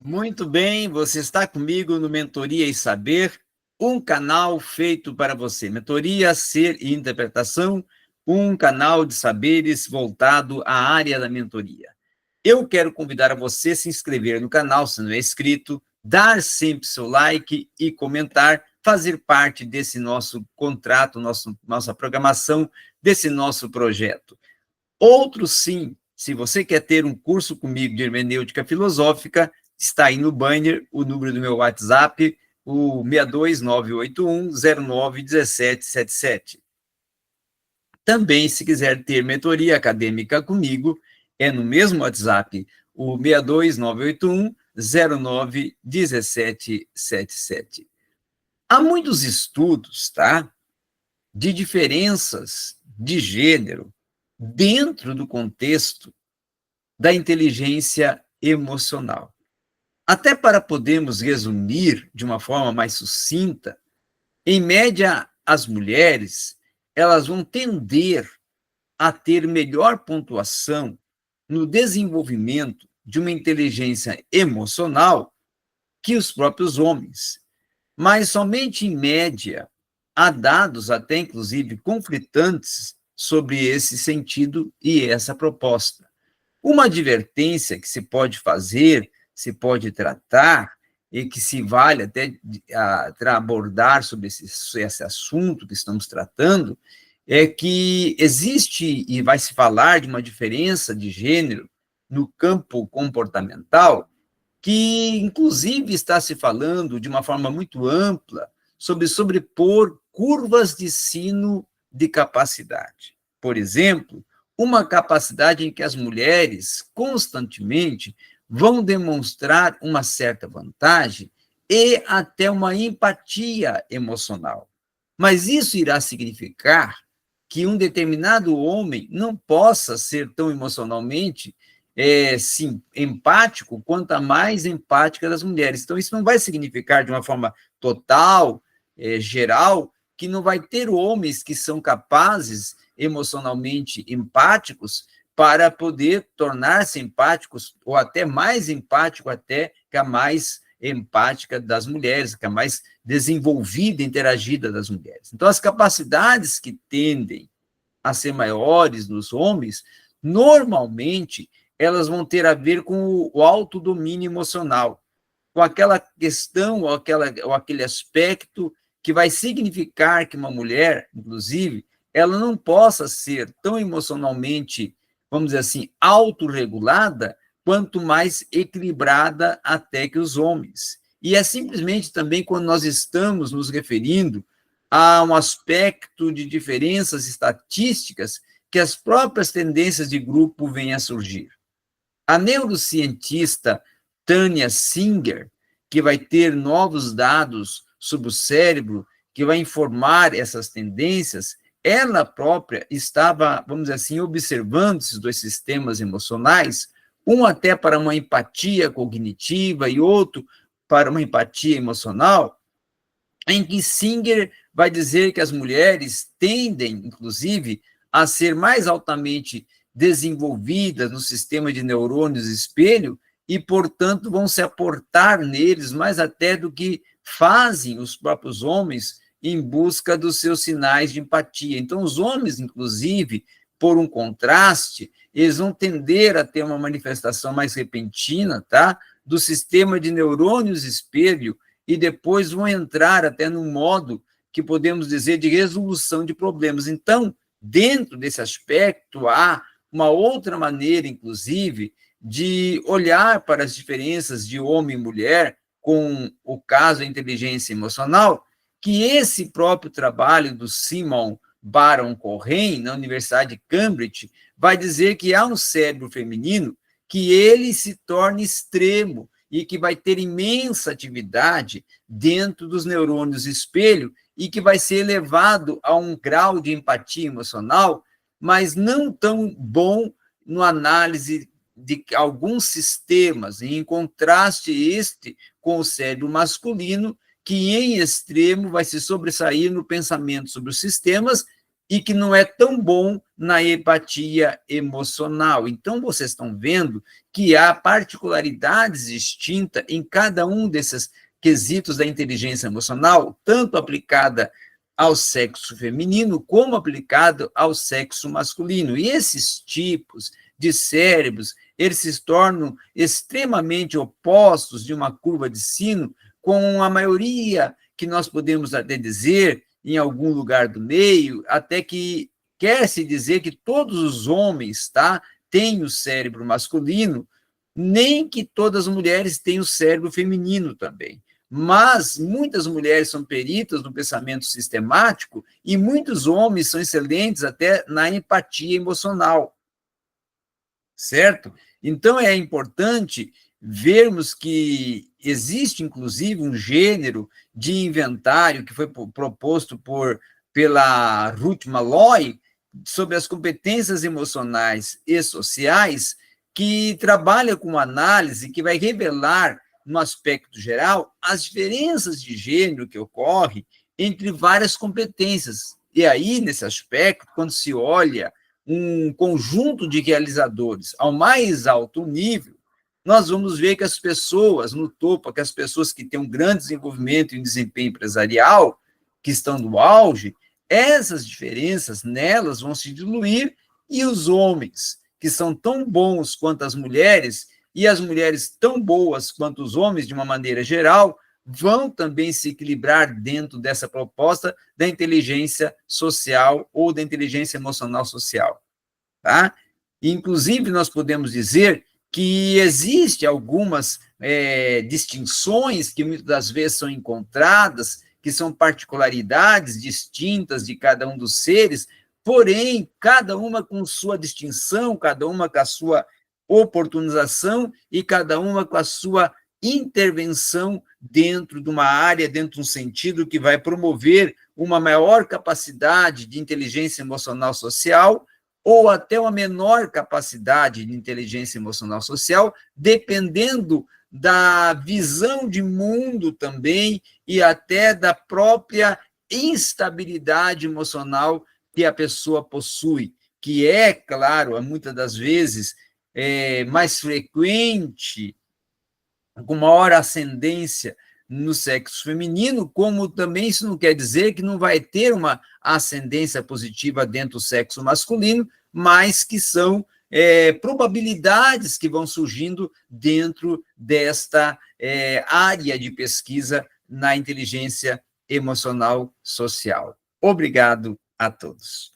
Muito bem, você está comigo no Mentoria e Saber, um canal feito para você. Mentoria, Ser e Interpretação, um canal de saberes voltado à área da mentoria. Eu quero convidar a você a se inscrever no canal, se não é inscrito, dar sempre seu like e comentar, fazer parte desse nosso contrato, nossa programação, desse nosso projeto. Outro sim, se você quer ter um curso comigo de hermenêutica filosófica, está aí no banner o número do meu WhatsApp, o 62981091777. Também, se quiser ter mentoria acadêmica comigo, é no mesmo WhatsApp, o 62981091777. Há muitos estudos, tá, de diferenças de gênero dentro do contexto da inteligência emocional. Até para podermos resumir de uma forma mais sucinta, em média, as mulheres, elas vão tender a ter melhor pontuação no desenvolvimento de uma inteligência emocional que os próprios homens. Mas somente em média, há dados até inclusive conflitantes sobre esse sentido e essa proposta. Uma advertência que se pode fazer, se pode tratar, e que se vale até abordar sobre esse assunto que estamos tratando, é que existe, e vai se falar de uma diferença de gênero no campo comportamental, que inclusive está se falando de uma forma muito ampla sobre sobrepor curvas de sino de capacidade. Por exemplo, uma capacidade em que as mulheres constantemente vão demonstrar uma certa vantagem e até uma empatia emocional. Mas isso irá significar que um determinado homem não possa ser tão emocionalmente sim, empático quanto a mais empática das mulheres. Então, isso não vai significar de uma forma total, geral, que não vai ter homens que são capazes emocionalmente empáticos para poder tornar-se empáticos, ou até mais empático até que a mais empática das mulheres, que a mais desenvolvida, interagida das mulheres. Então, as capacidades que tendem a ser maiores nos homens, normalmente, elas vão ter a ver com o autodomínio emocional, com aquela questão ou aquele aspecto que vai significar que uma mulher, inclusive, ela não possa ser tão emocionalmente, vamos dizer assim, autorregulada, quanto mais equilibrada até que os homens. E é simplesmente também quando nós estamos nos referindo a um aspecto de diferenças estatísticas que as próprias tendências de grupo vêm a surgir. A neurocientista Tânia Singer, que vai ter novos dados sobre o cérebro, que vai informar essas tendências, ela própria estava, vamos dizer assim, observando esses dois sistemas emocionais, um até para uma empatia cognitiva e outro para uma empatia emocional, em que Singer vai dizer que as mulheres tendem, inclusive, a ser mais altamente desenvolvidas no sistema de neurônios espelho e, portanto, vão se aportar neles mais até do que fazem os próprios homens em busca dos seus sinais de empatia. Então, os homens, inclusive, por um contraste, eles vão tender a ter uma manifestação mais repentina, tá, do sistema de neurônios espelho e depois vão entrar até num modo que podemos dizer de resolução de problemas. Então, dentro desse aspecto, há uma outra maneira, inclusive, de olhar para as diferenças de homem e mulher com o caso da inteligência emocional, que esse próprio trabalho do Simon Baron-Cohen, na Universidade de Cambridge, vai dizer que há um cérebro feminino que ele se torna extremo e que vai ter imensa atividade dentro dos neurônios espelho e que vai ser elevado a um grau de empatia emocional, mas não tão bom no análise de alguns sistemas, em contraste este com o cérebro masculino, que em extremo vai se sobressair no pensamento sobre os sistemas e que não é tão bom na empatia emocional. Então, vocês estão vendo que há particularidades distintas em cada um desses quesitos da inteligência emocional, tanto aplicada ao sexo feminino como aplicado ao sexo masculino. E esses tipos de cérebros, eles se tornam extremamente opostos de uma curva de sino, com a maioria que nós podemos até dizer, em algum lugar do meio, até que quer-se dizer que todos os homens, tá, têm o cérebro masculino, nem que todas as mulheres têm o cérebro feminino também. Mas muitas mulheres são peritas no pensamento sistemático e muitos homens são excelentes até na empatia emocional, certo? Então, é importante vermos que existe, inclusive, um gênero de inventário que foi proposto pela Ruth Malloy sobre as competências emocionais e sociais, que trabalha com análise que vai revelar, no aspecto geral, as diferenças de gênero que ocorrem entre várias competências. E aí, nesse aspecto, quando se olha um conjunto de realizadores ao mais alto nível, nós vamos ver que as pessoas no topo, que as pessoas que têm um grande desenvolvimento em desempenho empresarial, que estão no auge, essas diferenças nelas vão se diluir, e os homens, que são tão bons quanto as mulheres, e as mulheres tão boas quanto os homens, de uma maneira geral, vão também se equilibrar dentro dessa proposta da inteligência social ou da inteligência emocional social. Tá? Inclusive, nós podemos dizer que existem algumas distinções que muitas das vezes são encontradas, que são particularidades distintas de cada um dos seres, porém, cada uma com sua distinção, cada uma com a sua oportunização e cada uma com a sua intervenção dentro de uma área, dentro de um sentido que vai promover uma maior capacidade de inteligência emocional social ou até uma menor capacidade de inteligência emocional social, dependendo da visão de mundo também e até da própria instabilidade emocional que a pessoa possui, que é, claro, muitas das vezes mais frequente, com maior ascendência no sexo feminino, como também isso não quer dizer que não vai ter uma ascendência positiva dentro do sexo masculino, mas que são probabilidades que vão surgindo dentro desta área de pesquisa na inteligência emocional social. Obrigado a todos.